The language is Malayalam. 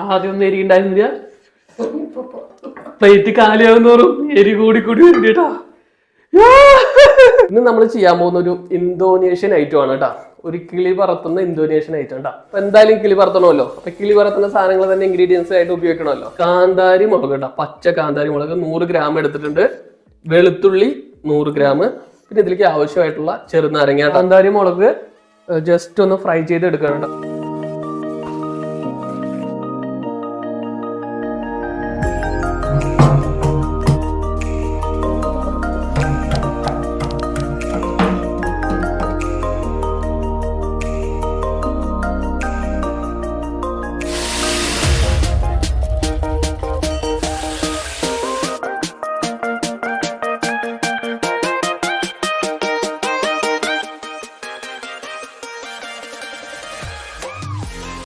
ആദ്യം ഒന്നും എരി ഉണ്ടായിരുന്നില്ല. പ്ലേറ്റ് കാലിയാവും തോറും എരി കൂടി വരും കേട്ടാ. ഇന്ന് നമ്മൾ ചെയ്യാൻ പോകുന്ന ഒരു ഇന്തോനേഷ്യൻ ഐറ്റം ആണ് കേട്ടാ. ഒരു കിളി പറത്തുന്ന ഇന്തോനേഷ്യൻ ഐറ്റം കേട്ടാ. അപ്പൊ എന്തായാലും കിളി പറത്തണമല്ലോ. അപ്പൊ കിളി പറത്തുന്ന സാധനങ്ങൾ തന്നെ ഇൻഗ്രീഡിയൻസ് ആയിട്ട് ഉപയോഗിക്കണമല്ലോ. കാന്താരി മുളക് കേട്ടാ, പച്ച കാന്താരി മുളക് 100 ഗ്രാം എടുത്തിട്ടുണ്ട്. വെളുത്തുള്ളി 100 ഗ്രാം. പിന്നെ ഇതിലേക്ക് ആവശ്യമായിട്ടുള്ള ചെറുനാരങ്ങ. കാന്താരി മുളക് ജസ്റ്റ് ഒന്ന് ഫ്രൈ ചെയ്ത് എടുക്കണം കേട്ടോ.